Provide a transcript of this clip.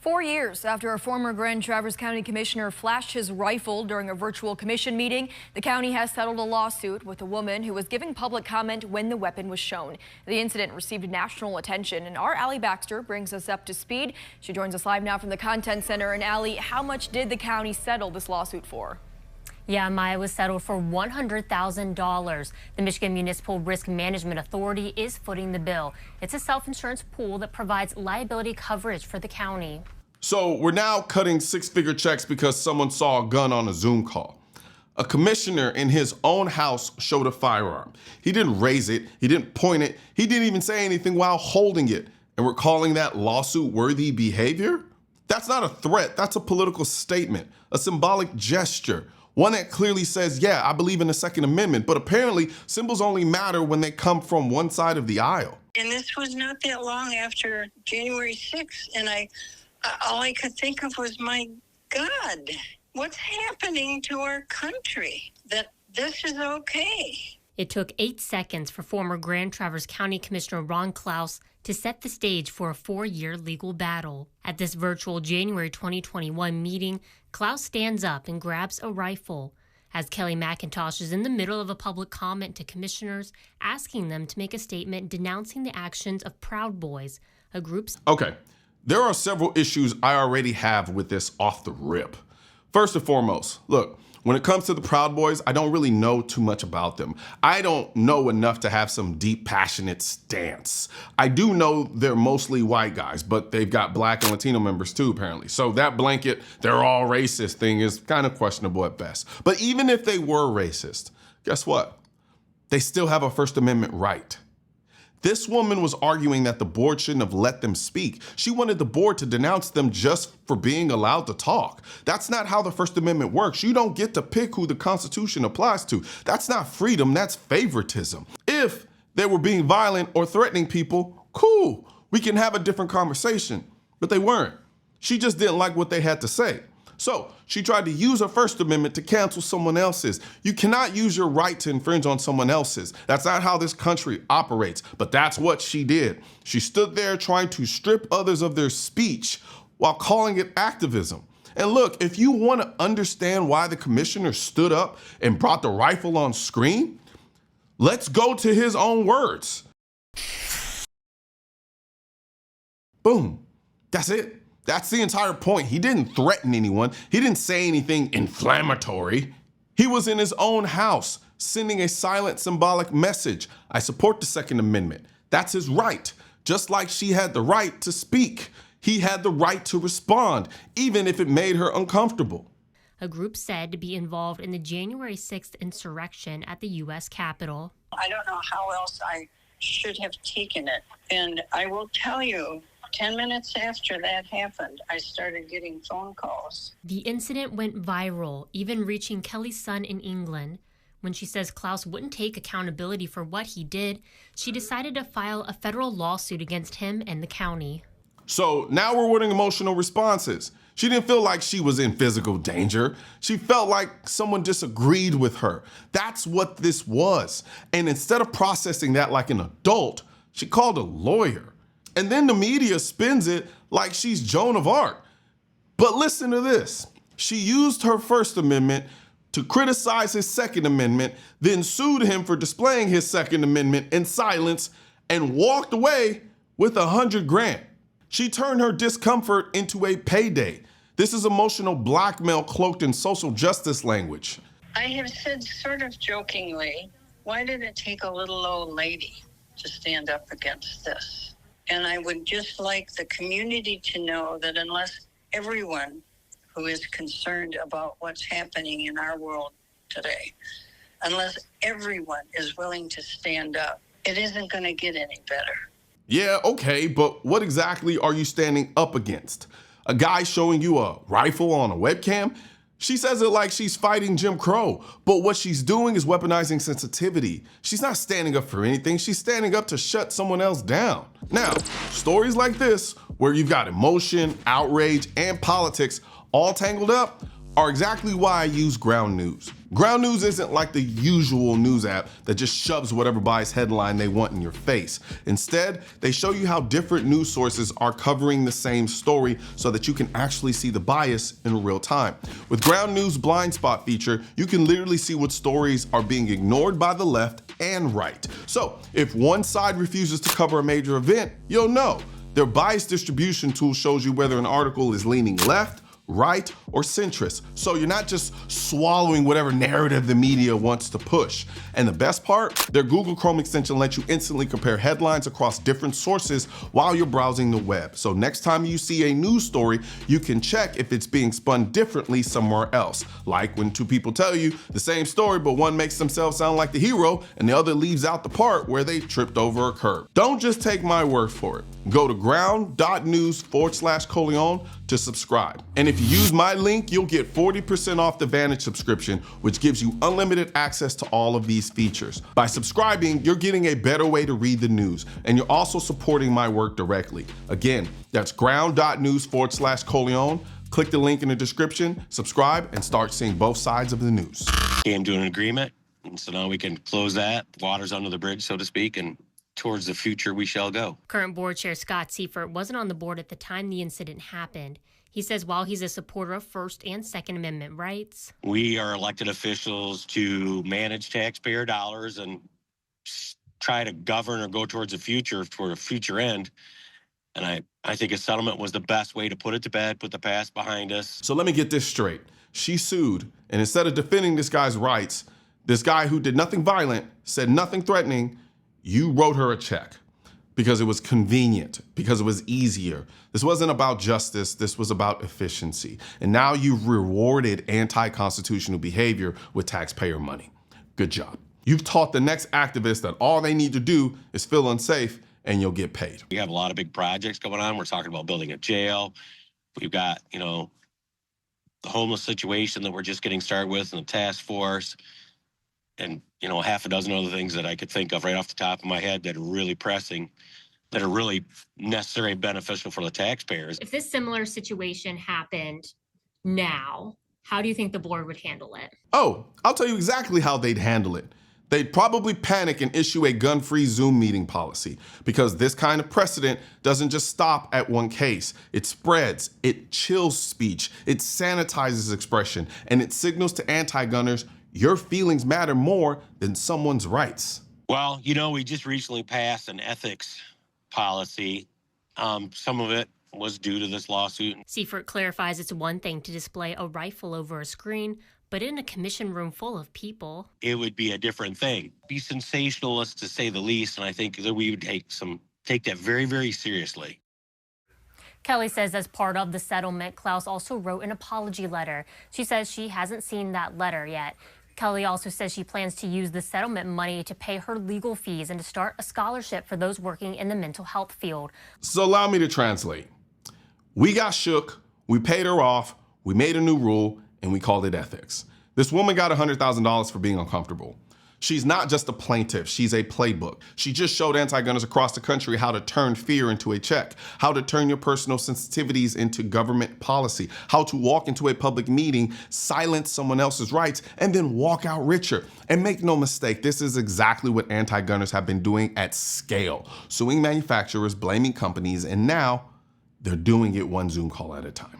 4 years after a former Grand Traverse County commissioner flashed his rifle during a virtual commission meeting, the county has settled a lawsuit with a woman who was giving public comment when the weapon was shown. The incident received national attention, and our Allie Baxter brings us up to speed. She joins us live now from the Content Center. And Allie, how much did the county settle this lawsuit for? Yeah, Maya, was settled for $100,000. The Michigan Municipal Risk Management Authority is footing the bill. It's a self-insurance pool that provides liability coverage for the county. So we're now cutting six-figure checks because someone saw a gun on a Zoom call. A commissioner in his own house showed a firearm. He didn't raise it, he didn't point it, he didn't even say anything while holding it. And we're calling that lawsuit-worthy behavior? That's not a threat, that's a political statement, a symbolic gesture. One that clearly says, yeah, I believe in the Second Amendment, but apparently symbols only matter when they come from one side of the aisle. And this was not that long after January 6th, and all I could think of was, my God, what's happening to our country that this is okay? It took 8 seconds for former Grand Traverse County Commissioner Ron Klaus to set the stage for a 4-year legal battle. At this virtual January 2021 meeting, Klaus stands up and grabs a rifle as Kelly McIntosh is in the middle of a public comment to commissioners, asking them to make a statement denouncing the actions of Proud Boys, a group. Okay, there are several issues I already have with this off the rip. First and foremost, look, when it comes to the Proud Boys, I don't really know too much about them. I don't know enough to have some deep, passionate stance. I do know they're mostly white guys, but they've got Black and Latino members too, apparently. So that blanket, they're all racist thing is kind of questionable at best. But even if they were racist, guess what? They still have a First Amendment right. This woman was arguing that the board shouldn't have let them speak. She wanted the board to denounce them just for being allowed to talk. That's not how the First Amendment works. You don't get to pick who the Constitution applies to. That's not freedom, that's favoritism. If they were being violent or threatening people, cool, we can have a different conversation. But they weren't. She just didn't like what they had to say. So she tried to use her First Amendment to cancel someone else's. You cannot use your right to infringe on someone else's. That's not how this country operates, but that's what she did. She stood there trying to strip others of their speech while calling it activism. And look, if you want to understand why the commissioner stood up and brought the rifle on screen, let's go to his own words. Boom, that's it. That's the entire point. He didn't threaten anyone. He didn't say anything inflammatory. He was in his own house, sending a silent, symbolic message. I support the Second Amendment. That's his right. Just like she had the right to speak, he had the right to respond, even if it made her uncomfortable. A group said to be involved in the January 6th insurrection at the U.S. Capitol. I don't know how else I should have taken it. And I will tell you, 10 minutes after that happened, I started getting phone calls. The incident went viral, even reaching Kelly's son in England. When she says Klaus wouldn't take accountability for what he did, she decided to file a federal lawsuit against him and the county. So now we're winning emotional responses. She didn't feel like she was in physical danger. She felt like someone disagreed with her. That's what this was. And instead of processing that like an adult, she called a lawyer. And then the media spins it like she's Joan of Arc. But listen to this. She used her First Amendment to criticize his Second Amendment, then sued him for displaying his Second Amendment in silence and walked away with $100,000. She turned her discomfort into a payday. This is emotional blackmail cloaked in social justice language. I have said sort of jokingly, why did it take a little old lady to stand up against this? And I would just like the community to know that unless everyone who is concerned about what's happening in our world today, unless everyone is willing to stand up, it isn't going to get any better. Yeah, okay, but what exactly are you standing up against? A guy showing you a rifle on a webcam? She says it like she's fighting Jim Crow, but what she's doing is weaponizing sensitivity. She's not standing up for anything, she's standing up to shut someone else down. Now, stories like this, where you've got emotion, outrage, and politics all tangled up, are exactly why I use Ground News. Ground News isn't like the usual news app that just shoves whatever biased headline they want in your face. Instead, they show you how different news sources are covering the same story so that you can actually see the bias in real time. With Ground News blind spot feature, you can literally see what stories are being ignored by the left and right. So if one side refuses to cover a major event, you'll know. Their bias distribution tool shows you whether an article is leaning left, right, or centrist. So you're not just swallowing whatever narrative the media wants to push. And the best part, their Google Chrome extension lets you instantly compare headlines across different sources while you're browsing the web. So next time you see a news story, you can check if it's being spun differently somewhere else. Like when two people tell you the same story, but one makes themselves sound like the hero and the other leaves out the part where they tripped over a curb. Don't just take my word for it. Go to ground.news/Colion to subscribe. And if you use my link, you'll get 40% off the Vantage subscription, which gives you unlimited access to all of these features. By subscribing, you're getting a better way to read the news, and you're also supporting my work directly. Again, that's ground.news/Colion. Click the link in the description, subscribe, and start seeing both sides of the news. Came to an agreement, and so now we can close that. Water's under the bridge, so to speak, and towards the future we shall go. Current board chair Scott Seifert wasn't on the board at the time the incident happened. He says while he's a supporter of First and Second Amendment rights, we are elected officials to manage taxpayer dollars and try to govern or go towards the future for a future end. And I think a settlement was the best way to put it to bed, put the past behind us. So let me get this straight. She sued, and instead of defending this guy's rights, this guy who did nothing violent, said nothing threatening, you wrote her a check because it was convenient, because it was easier. This wasn't about justice, this was about efficiency. And now you've rewarded anti-constitutional behavior with taxpayer money. Good job. You've taught the next activist that all they need to do is feel unsafe and you'll get paid. We have a lot of big projects going on. We're talking about building a jail. We've got, the homeless situation that we're just getting started with and the task force. And, half a dozen other things that I could think of right off the top of my head that are really pressing, that are really necessary and beneficial for the taxpayers. if this similar situation happened now, how do you think the board would handle it? Oh, I'll tell you exactly how they'd handle it. They'd probably panic and issue a gun-free Zoom meeting policy because this kind of precedent doesn't just stop at one case. It spreads, it chills speech, it sanitizes expression, and it signals to anti-gunners your feelings matter more than someone's rights. Well, we just recently passed an ethics policy. Some of it was due to this lawsuit. Seifert clarifies it's one thing to display a rifle over a screen, but in a commission room full of people, it would be a different thing. Be sensationalist to say the least, and I think that we would take that very, very seriously. Kelly says as part of the settlement, Klaus also wrote an apology letter. She says she hasn't seen that letter yet. Kelly also says she plans to use the settlement money to pay her legal fees and to start a scholarship for those working in the mental health field. So allow me to translate. We got shook, we paid her off, we made a new rule, and we called it ethics. This woman got $100,000 for being uncomfortable. She's not just a plaintiff, she's a playbook. She just showed anti-gunners across the country how to turn fear into a check, how to turn your personal sensitivities into government policy, how to walk into a public meeting, silence someone else's rights, and then walk out richer. And make no mistake, this is exactly what anti-gunners have been doing at scale, suing manufacturers, blaming companies, and now they're doing it one Zoom call at a time.